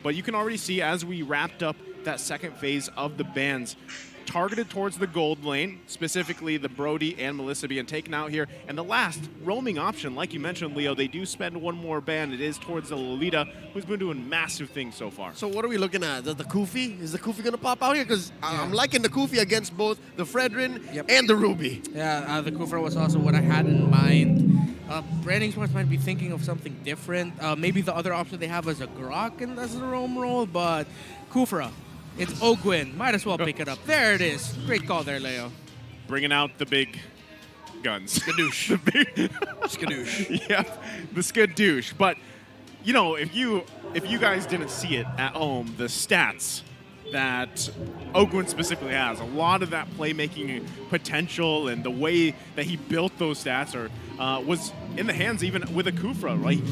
But you can already see as we wrapped up that second phase of the bans, targeted towards the gold lane, specifically the Brody and Melissa being taken out here. And the last roaming option, like you mentioned, Leo, they do spend one more ban. It is towards the Lolita, who's been doing massive things so far. So what are we looking at? The Kufi? Is the Kufi going to pop out here? Because I'm liking the Kufi against both the Fredrin and the Ruby. Yeah, the Kufra was also what I had in mind. BREN Esports might be thinking of something different. Maybe the other option they have is a Grok and that's the roam roll, but Kufra. It's Ogwin. Might as well pick it up. There it is. Great call there, Leo. Bringing out the big guns. Skadoosh. Skadoosh. Yeah, the skadoosh. But, you know, if you guys didn't see it at home, the stats that Ogwin specifically has, a lot of that playmaking potential and the way that he built those stats was in the hands even with a Kufra, right?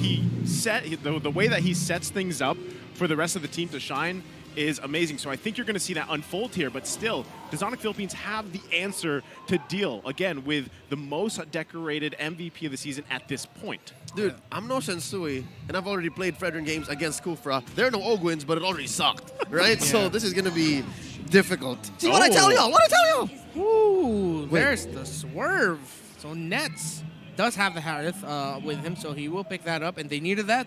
The way that he sets things up for the rest of the team to shine is amazing. So I think you're going to see that unfold here, but still, does ONIC Philippines have the answer to deal, again, with the most decorated MVP of the season at this point? Dude, I'm no Sensui, and I've already played Fredrin games against Kufra. There are no Ogwins, but it already sucked, right? So this is going to be difficult. See what I tell y'all? What I tell y'all? Ooh, there's the swerve. So Nets does have the Harith with him, so he will pick that up, and they needed that.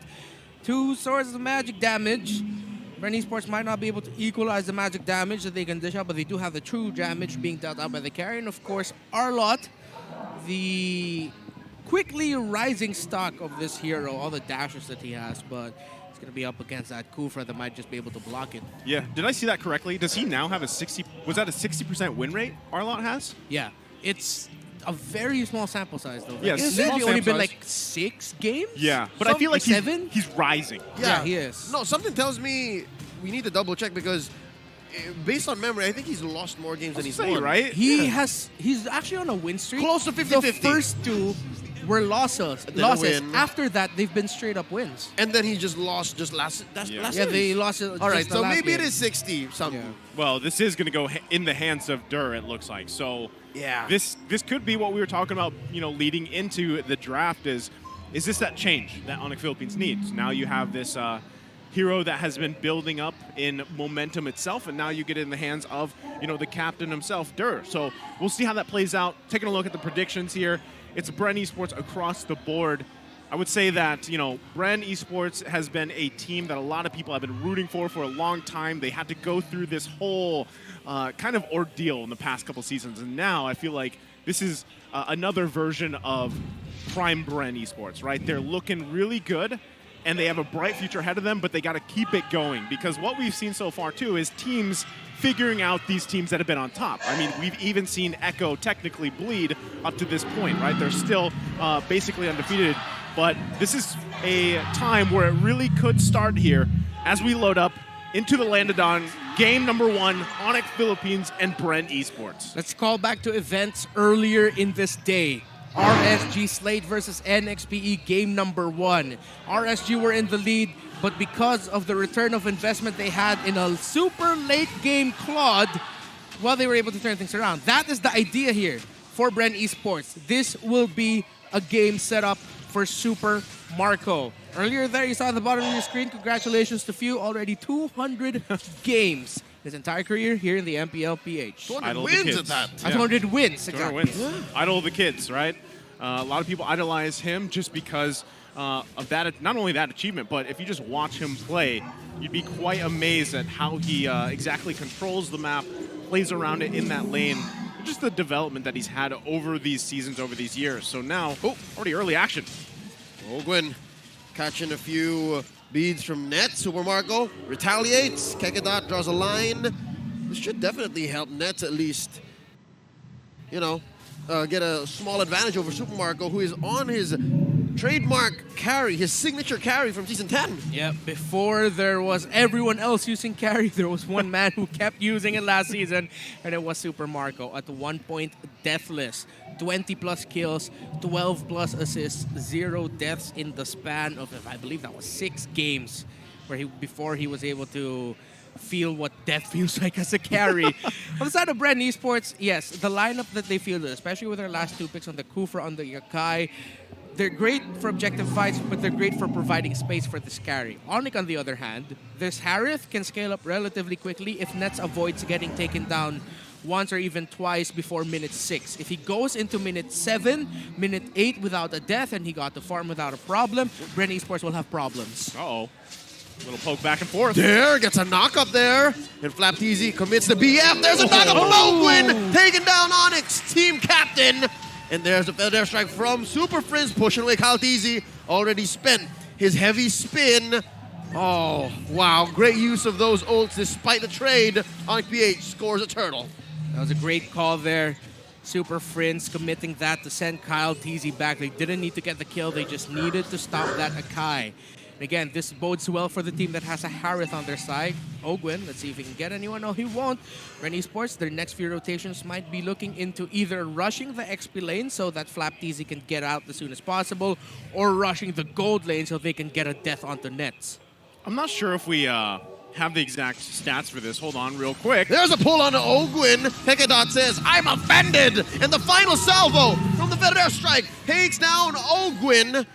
2 swords of magic damage. BREN Esports might not be able to equalize the magic damage that they can dish out, but they do have the true damage being dealt out by the carry. And of course, Arlott, the quickly rising stock of this hero, all the dashes that he has, but it's going to be up against that Kufra that might just be able to block it. Yeah, did I see that correctly? Does he now have was that a 60% win rate Arlott has? Yeah, it's a very small sample size, though. Yeah, it's small only been sample like 6 games? Yeah, but I feel like he's rising. Yeah, he is. No, something tells me we need to double check because based on memory, I think he's lost more games than he's won. Right? He's actually on a win streak. Close to 50-50. The first 2 were losses. After that, they've been straight up wins. And then he just lost last Yeah, series. they lost it. All right, just so the last maybe game. it is 60 something. Yeah. Well, this is going to go in the hands of Dur, it looks like. So yeah, this could be what we were talking about, you know, leading into the draft is this that change that ONIC Philippines needs? Now you have this hero that has been building up in momentum itself, and now you get it in the hands of, you know, the captain himself, Dur. So we'll see how that plays out. Taking a look at the predictions here, it's BREN Esports across the board. I would say that, you know, BREN Esports has been a team that a lot of people have been rooting for a long time. They had to go through this whole kind of ordeal in the past couple seasons, and now I feel like this is another version of prime BREN Esports, right? They're looking really good, and they have a bright future ahead of them, but they got to keep it going, because what we've seen so far, too, is teams figuring out these teams that have been on top. I mean, we've even seen Echo technically bleed up to this point, right? They're still basically undefeated, but this is a time where it really could start here as we load up into the Landodon, game number 1, ONIC Philippines and BREN Esports. Let's call back to events earlier in this day. RSG Slate versus NXPE game number 1. RSG were in the lead, but because of the return of investment they had in a super late game Claude, well, they were able to turn things around. That is the idea here for BREN Esports. This will be a game set up for Super Marco. Earlier there, you saw at the bottom of your screen, congratulations to Few, already 200 games. His entire career here in the MPLPH. 200 wins at that. 200 wins, exactly. Wins. Yeah. Idol of the kids, right? A lot of people idolize him just because of that. Not only that achievement, but if you just watch him play, you'd be quite amazed at how he exactly controls the map, plays around it in that lane. Just the development that he's had over these seasons, over these years. So now, already early action. Ogwin catching a few beads from Net. Super Marco retaliates. Kekadot draws a line. This should definitely help Net at least, you know, get a small advantage over Super Marco, who is on his trademark carry, his signature carry from Season 10. Yeah, before there was everyone else using carry, there was one man who kept using it last season, and it was Super Marco. At 1 point, deathless. 20+ kills, 12+ assists, 0 deaths in the span of, I believe that was 6 games before he was able to feel what death feels like as a carry. On the side of BREN Esports, yes, the lineup that they fielded, especially with their last 2 picks on the Kufra, on the Yakai, They're great for objective fights, but they're great for providing space for this carry. ONIC, on the other hand, this Harith can scale up relatively quickly if Nets avoids getting taken down once or even twice before minute 6. If he goes into minute 7, minute 8 without a death, and he got the farm without a problem, BREN Esports will have problems. Uh-oh. Little poke back and forth. There, gets a knock up there. And Flapteasy commits the BF. There's a knock up from Ogwin, taking down ONIC's team captain. And there's a feather strike from Super Prince, pushing away Flapteasy. Already spent his heavy spin. Oh, wow. Great use of those ults despite the trade. ONIC PH scores a turtle. That was a great call there. Super Prince committing that to send Flapteasy back. They didn't need to get the kill. They just needed to stop that Akai. Again, this bodes well for the team that has a Harith on their side. Ogwin, let's see if he can get anyone. No, he won't. BREN Esports, their next few rotations might be looking into either rushing the XP lane so that Flapteasy can get out as soon as possible, or rushing the gold lane so they can get a death onto Nets. I'm not sure if we have the exact stats for this. Hold on real quick. There's a pull on Ogwin. Hekadot says, I'm offended. And the final salvo from the feather strike takes down Ogwin.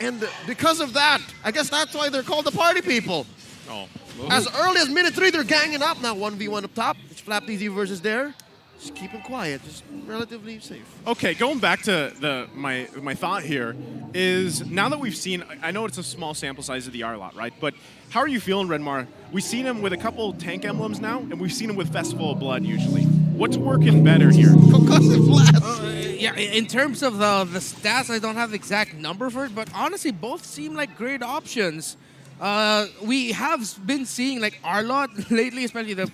And because of that, I guess that's why they're called the party people. Oh. As early as minute 3, they're ganging up. Now 1v1 up top. It's Flapteasy versus there. Just keep it quiet. Just relatively safe. Okay, going back to my thought here is, now that we've seen, I know it's a small sample size of the R-Lot, right? But how are you feeling, Redmar? We've seen him with a couple tank emblems now, and we've seen him with Festival of Blood usually. What's working better here? Concussive blast. Yeah, in terms of the stats, I don't have the exact number for it, but honestly, both seem like great options. We have been seeing like R-Lot lately, especially the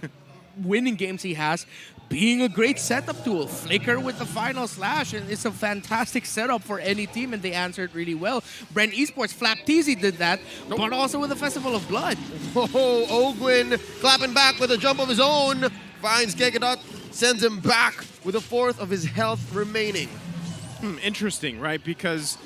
winning games he has, being a great setup tool. Flicker with the final slash, and it's a fantastic setup for any team, and they answered really well. BREN Esports, Flapteasy did that, but also with the Festival of Blood. Oh, Ogwin clapping back with a jump of his own. Finds Gekadot, sends him back with a fourth of his health remaining. Interesting, right? Because,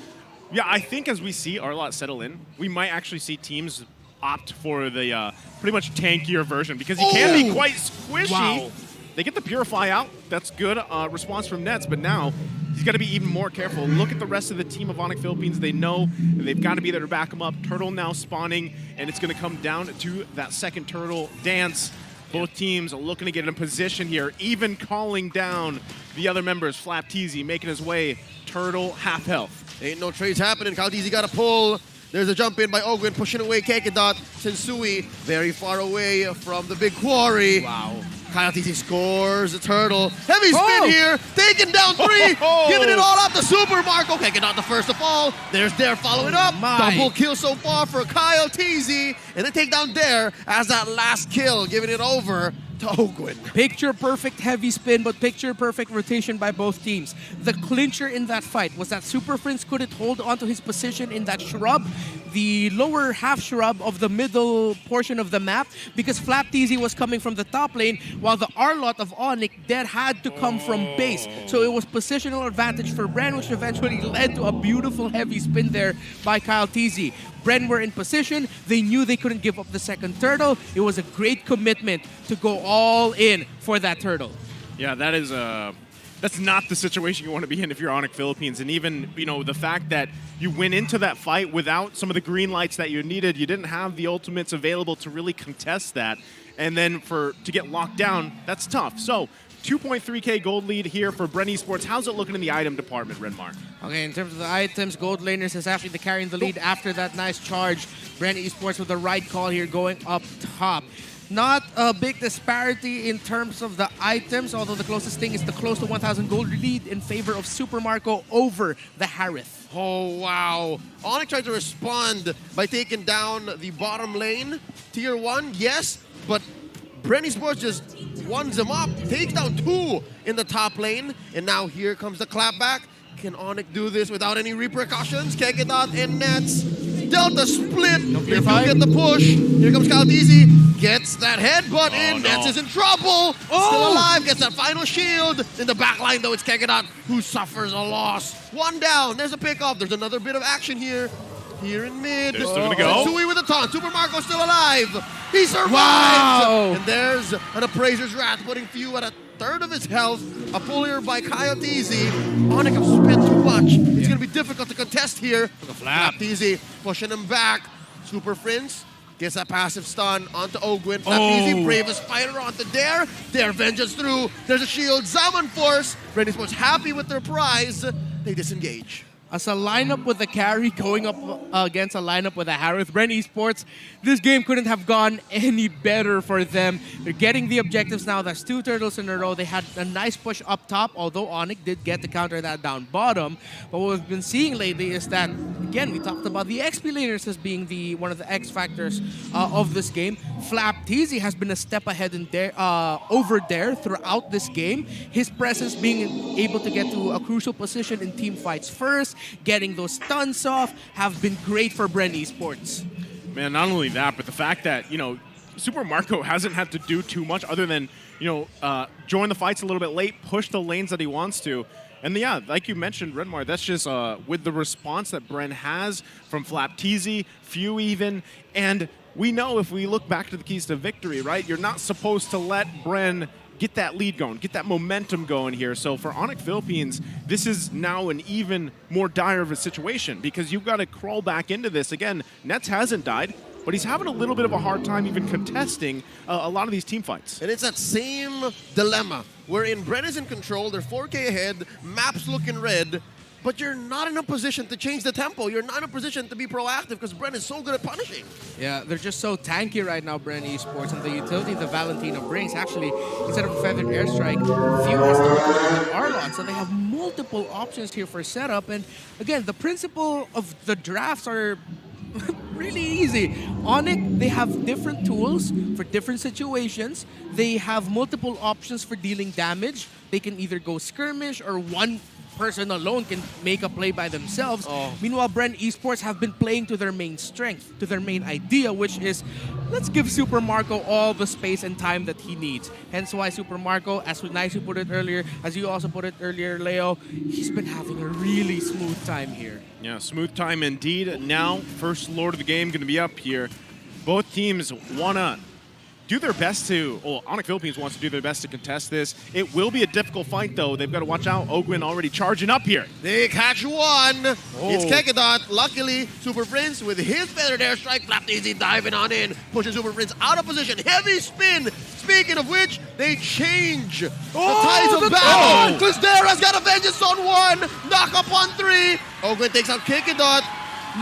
yeah, I think as we see R-Lot settle in, we might actually see teams opt for the pretty much tankier version, because he can be quite squishy. Wow. They get the Purify out. That's good response from Nets, but now he's got to be even more careful. Look at the rest of the team of ONIC Philippines. They know they've got to be there to back him up. Turtle now spawning, and it's going to come down to that second turtle dance. Both teams are looking to get in position here, even calling down the other members. Flapteasy making his way. Turtle, half health. Ain't no trades happening. Flapteasy got a pull. There's a jump in by Ogwin, pushing away Gekadot. Sensui very far away from the big quarry. Wow. Flapteasy scores a turtle. Heavy spin here, taking down 3, giving it all up to Super Marco. Gekadot the first to fall. There's Dare following up. Double kill so far for Flapteasy. And they take down Dare as that last kill, giving it over to Ogwin. Picture perfect heavy spin, but picture perfect rotation by both teams. The clincher in that fight was that Super Prince couldn't hold onto his position in that shrub, the lower half shrub of the middle portion of the map, because Flapteasy was coming from the top lane, while the R-Lot of ONIC Dead had to come from base. So it was positional advantage for BREN, which eventually led to a beautiful heavy spin there by Flapteasy. BREN were in position. They knew they couldn't give up the second turtle. It was a great commitment to go all in for that turtle. Yeah, that is that's not the situation you want to be in if you're ONIC Philippines. And even, you know, the fact that you went into that fight without some of the green lights that you needed, you didn't have the ultimates available to really contest that. And then to get locked down, that's tough. So 2.3K gold lead here for BREN Esports. How's it looking in the item department, Redmar? Okay, in terms of the items, Gold Laners is actually carrying the lead after that nice charge. BREN Esports with the right call here going up top. Not a big disparity in terms of the items, although the closest thing is the close to 1,000 gold lead in favor of Super Marco over the Harith. Oh, wow. ONIC tried to respond by taking down the bottom lane. Tier 1, yes, but BREN Esports just ones them up, takes down 2 in the top lane, and now here comes the clapback. Can ONIC do this without any repercussions? Gekadot and Nets. Delta split. If you get the push, here comes Flapteasy. Gets that headbutt in. Nets is in trouble. Still alive. Gets that final shield. In the back line, though, it's Gekadot who suffers a loss. 1 down. There's a pickoff. There's another bit of action here. Here in mid. They're still gonna go. Sensui with a taunt. Super Marco still alive. He survives. Wow. And there's an Appraiser's Wrath, putting Few at a third of his health. A pull here by Flapteasy. ONIC have spent much. It's going to be difficult to contest here. The flap. Easy, pushing him back. Super Prince gets a passive stun onto Ogwin. Easy, bravest fighter onto Dare. Dare vengeance through. There's a shield. Zaman Force. BREN ESPORTS happy with their prize. They disengage. As a lineup with a carry going up against a lineup with a Harith, BREN ESPORTS, this game couldn't have gone any better for them. They're getting the objectives now. That's 2 turtles in a row. They had a nice push up top, although ONIC did get to counter that down bottom. But what we've been seeing lately is that, again, we talked about the XP laners as being one of the X factors of this game. Flap Teasy has been a step ahead in over there throughout this game. His presence being able to get to a crucial position in team fights first, getting those stuns off, have been great for BREN ESPORTS. Man, not only that, but the fact that, Super Marco hasn't had to do too much other than, join the fights a little bit late, push the lanes that he wants to. And yeah, like you mentioned, Redmar, that's just with the response that BREN has from Flap Teasy, Few even, and we know if we look back to the keys to victory, right, you're not supposed to let BREN get that lead going, get that momentum going here. So for ONIC Philippines, this is now an even more dire of a situation because you've got to crawl back into this. Again, Nets hasn't died, but he's having a little bit of a hard time even contesting a lot of these team fights. And it's that same dilemma wherein BREN is in control, they're 4K ahead, map's looking red, but you're not in a position to change the tempo. You're not in a position to be proactive because BREN is so good at punishing. Yeah, they're just so tanky right now, BREN ESPORTS, and the utility the Valentino brings. Actually, instead of a feathered airstrike, Few has to work with an Arlot, so they have multiple options here for setup. And again, the principle of the drafts are really easy. ONIC, they have different tools for different situations. They have multiple options for dealing damage. They can either go skirmish or one person alone can make a play by themselves. Meanwhile, BREN ESPORTS have been playing to their main strength, to their main idea, which is let's give Super Marco all the space and time that he needs. Hence why Super Marco, as nicely put it earlier, as you also put it earlier, Leo, he's been having a really smooth time here. Yeah, smooth time indeed. Now, first Lord of the game going to be up here. Both teams want to do their best ONIC Philippines wants to do their best to contest this. It will be a difficult fight, though. They've got to watch out. Ogwin already charging up here. They catch one. It's Kekedot. Luckily, Super Prince with his feathered airstrike, Flap Easy diving on in, pushing Super Prince out of position. Heavy spin. Speaking of which, they change the ties of battle. Clisdera's got a vengeance on one. Knock up on 3. Ogwin takes out Kekedot.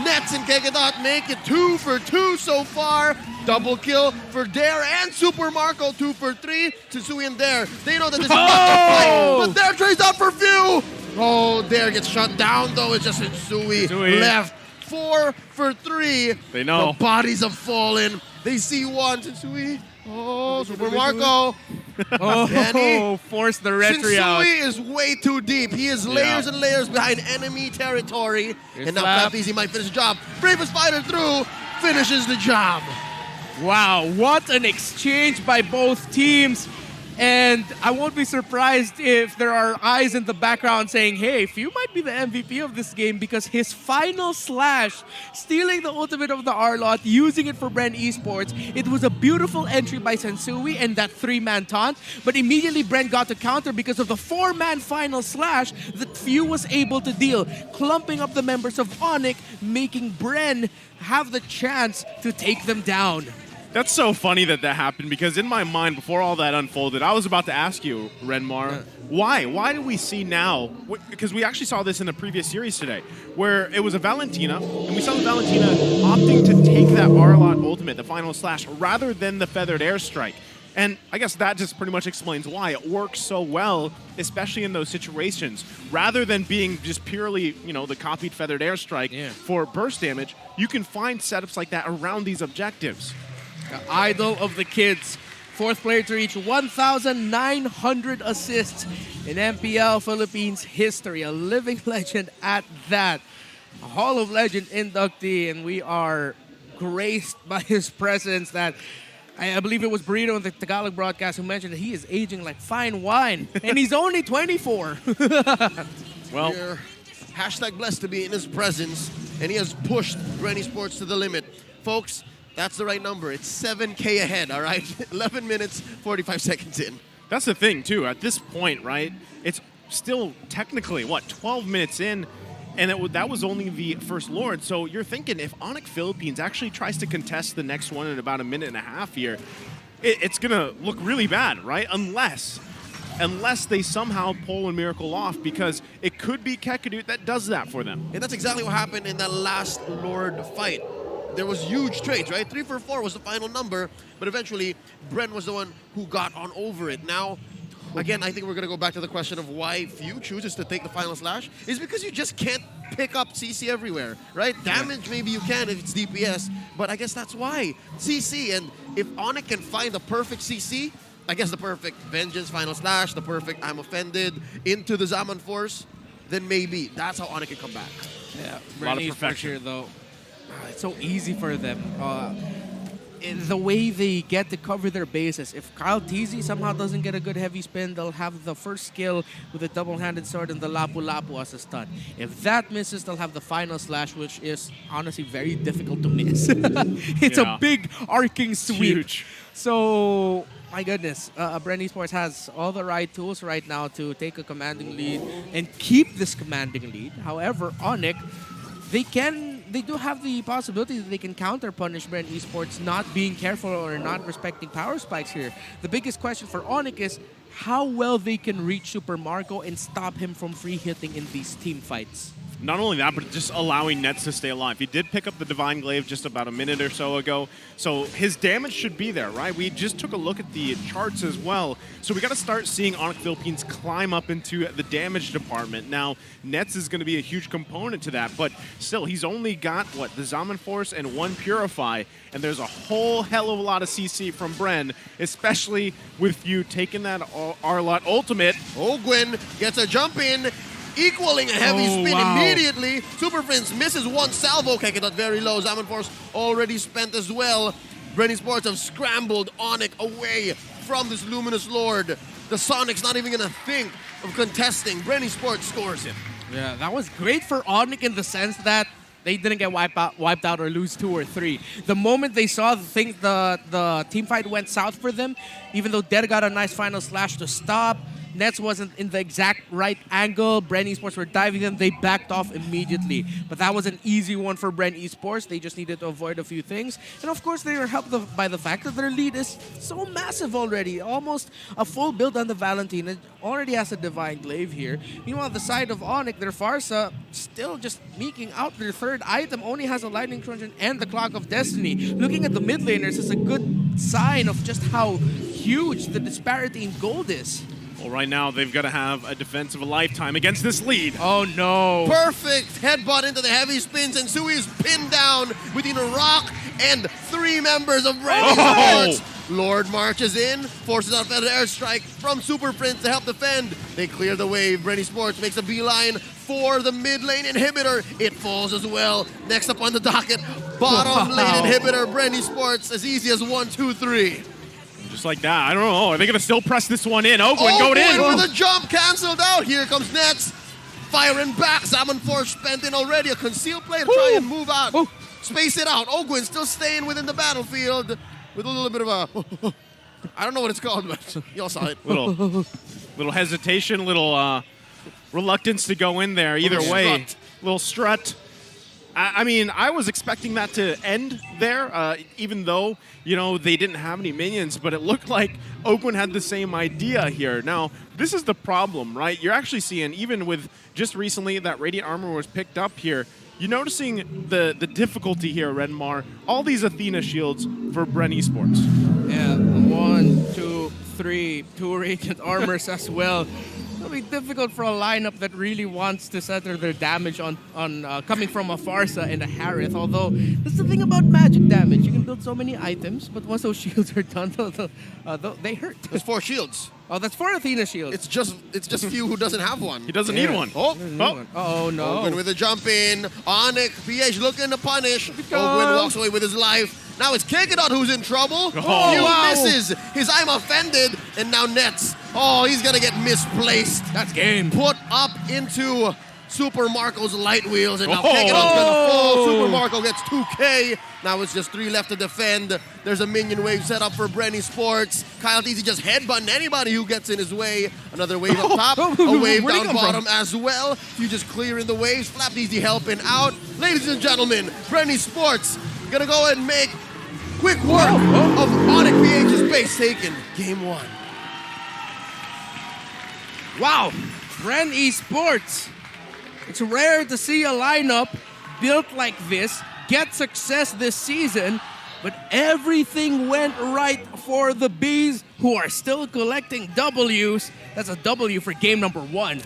Nets and Kekedot make it 2 for 2 so far. Double kill for Dare and Super Marco, 2 for 3. Sensui and Dare, they know that this is not their fight, but Dare trades out for Few. Dare gets shut down though. It's just Sensui left. 4 for 3. They know. The bodies have fallen. They see one. Sensui. Super Marco. Force the retry out. Sensui is way too deep. He is layers and layers behind enemy territory. And now Flap Easy might finish the job. Bravest fighter through finishes the job. Wow, what an exchange by both teams. And I won't be surprised if there are eyes in the background saying, hey, Few might be the MVP of this game because his final slash, stealing the ultimate of the Arlot, using it for BREN ESPORTS, it was a beautiful entry by Sensui and that 3-man taunt, but immediately BREN got to counter because of the 4-man final slash that Few was able to deal, clumping up the members of ONIC, making BREN have the chance to take them down. That's so funny that happened because in my mind, before all that unfolded, I was about to ask you, Redmar, why? Why do we see now? Because we actually saw this in the previous series today, where it was a Valentina, and we saw the Valentina opting to take that Arlot ultimate, the final slash, rather than the feathered airstrike. And I guess that just pretty much explains why it works so well, especially in those situations. Rather than being just purely, the copied feathered airstrike for burst damage, you can find setups like that around these objectives. The idol of the kids. 4th player to reach 1,900 assists in MPL Philippines history. A living legend at that. A Hall of Legend inductee, and we are graced by his presence that I believe it was Burrito in the Tagalog broadcast who mentioned that he is aging like fine wine, and he's only 24. Well, we're #blessed to be in his presence, and he has pushed BREN ESPORTS to the limit. Folks, that's the right number. It's 7K ahead, all right? 11 minutes, 45 seconds in. That's the thing, too. At this point, right, it's still technically, what, 12 minutes in, and that was only the first Lord. So you're thinking if ONIC Philippines actually tries to contest the next one in about a minute and a half here, it's going to look really bad, right? Unless they somehow pull a miracle off, because it could be Kekadut that does that for them. And that's exactly what happened in that last Lord fight. There was huge trades, right? 3 for 4 was the final number, but eventually BREN was the one who got on over it. Now, again, I think we're going to go back to the question of why few chooses to take the final slash. Is because you just can't pick up CC everywhere, right? Damage, maybe you can if it's DPS, but I guess that's why. CC, and if ONIC can find the perfect CC, I guess the perfect Vengeance Final Slash, the perfect I'm Offended into the Zaman Force, then maybe that's how ONIC can come back. Yeah, A lot of BREN perfection. Esports here, though. It's so easy for them. The way they get to cover their bases. If Kyle TZ somehow doesn't get a good heavy spin, they'll have the first skill with the double-handed sword and the lapu-lapu as a stun. If that misses, they'll have the final slash, which is honestly very difficult to miss. It's a big arcing sweep. Huge. So, my goodness, BREN Esports has all the right tools right now to take a commanding lead and keep this commanding lead. However, ONIC, they do have the possibility that they can counter-punish BREN Esports not being careful or not respecting power spikes here. The biggest question for ONIC is how well they can reach Super Marco and stop him from free hitting in these team fights. Not only that, but just allowing Nets to stay alive. He did pick up the Divine Glaive just about a minute or so ago, so his damage should be there, right? We just took a look at the charts as well, so we got to start seeing ONIC Philippines climb up into the damage department. Now, Nets is going to be a huge component to that, but still, he's only got, what, the Zaman Force and 1 Purify, and there's a whole hell of a lot of CC from BREN, especially with you taking that Arlott ultimate. Ogwin gets a jump in, equaling a heavy spin immediately. Super Prince misses 1 salvo. Kekadut very low. Zaman Force already spent as well. BREN Esports have scrambled ONIC away from this Luminous Lord. The Sonic's not even going to think of contesting. BREN Esports scores him. Yeah, that was great for ONIC in the sense that they didn't get wiped out or lose 2 or 3. The moment they saw the team fight went south for them, even though Der got a nice final slash to stop, Nets wasn't in the exact right angle. BREN Esports were diving them. They backed off immediately. But that was an easy one for BREN Esports. They just needed to avoid a few things. And of course, they were helped by the fact that their lead is so massive already. Almost a full build on the Valentine. It already has a Divine Glaive here. Meanwhile, on the side of ONIC, their Farsa still just meeking out their third item. Only has a Lightning Trojan and the Clock of Destiny. Looking at the mid laners is a good sign of just how huge the disparity in gold is. Well, right now, they've got to have a defense of a lifetime against this lead. Oh, no. Perfect headbutt into the heavy spins, and Sui is pinned down between a rock and 3 members of BREN Esports. Lord marches in, forces out an airstrike from Super Prince to help defend. They clear the wave. BREN Esports makes a beeline for the mid lane inhibitor. It falls as well. Next up on the docket, bottom lane inhibitor. BREN Esports as easy as 1, 2, 3. Just like that. I don't know. Are they going to still press this one in? Ogwin going in. With a jump canceled out. Here comes Nets. Firing back. Zaman Force spent in already. A concealed play to try and move out. Space it out. Ogwin still staying within the battlefield with a little bit of a... I don't know what it's called, but y'all saw it. Little hesitation, little reluctance to go in there. Either way, little strut. I mean, I was expecting that to end there, even though, you know, they didn't have any minions, but it looked like Ogwin had the same idea here. Now, this is the problem, right? You're actually seeing, even with just recently that Radiant Armor was picked up here, you're noticing the difficulty here, Redmar. All these Athena shields for BREN Esports. Yeah, 1, 2, 3, 2 Radiant Armors as well. It'll be difficult for a lineup that really wants to center their damage on coming from a Farsa and a Harith. Although, that's the thing about magic damage. You can build so many items, but once those shields are done, they hurt. There's 4 shields. Oh, that's 4 Athena shields. It's just few who doesn't have one. He doesn't need one. Oh no. Ogwin with a jump in. ONIC PH looking to punish. Ogwin walks away with his life. Now it's Kekadut who's in trouble. Misses his I'm Offended, and now Nets. Oh, he's gonna get misplaced. That's game. Put up into Super Marco's light wheels, and now Oh! Kekidot's gonna fall. Super Marco gets 2K. Now it's just 3 left to defend. There's a minion wave set up for BREN ESPORTS. Kyle Teasy just headbutting anybody who gets in his way. Another wave up top, a wave Where'd he down come bottom as well. You just clearing the waves. Flap Teasy helping out. Ladies and gentlemen, BREN ESPORTS gonna go ahead and make quick work of ONIC PH's base taken. Game 1. Wow, BREN Esports. It's rare to see a lineup built like this get success this season, but everything went right for the Bees, who are still collecting W's. That's a W for game number 1.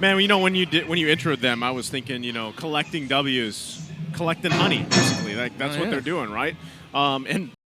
Man, you know, when you introed them, I was thinking, you know, collecting W's, collecting money, basically. Like that's what they're doing, right? And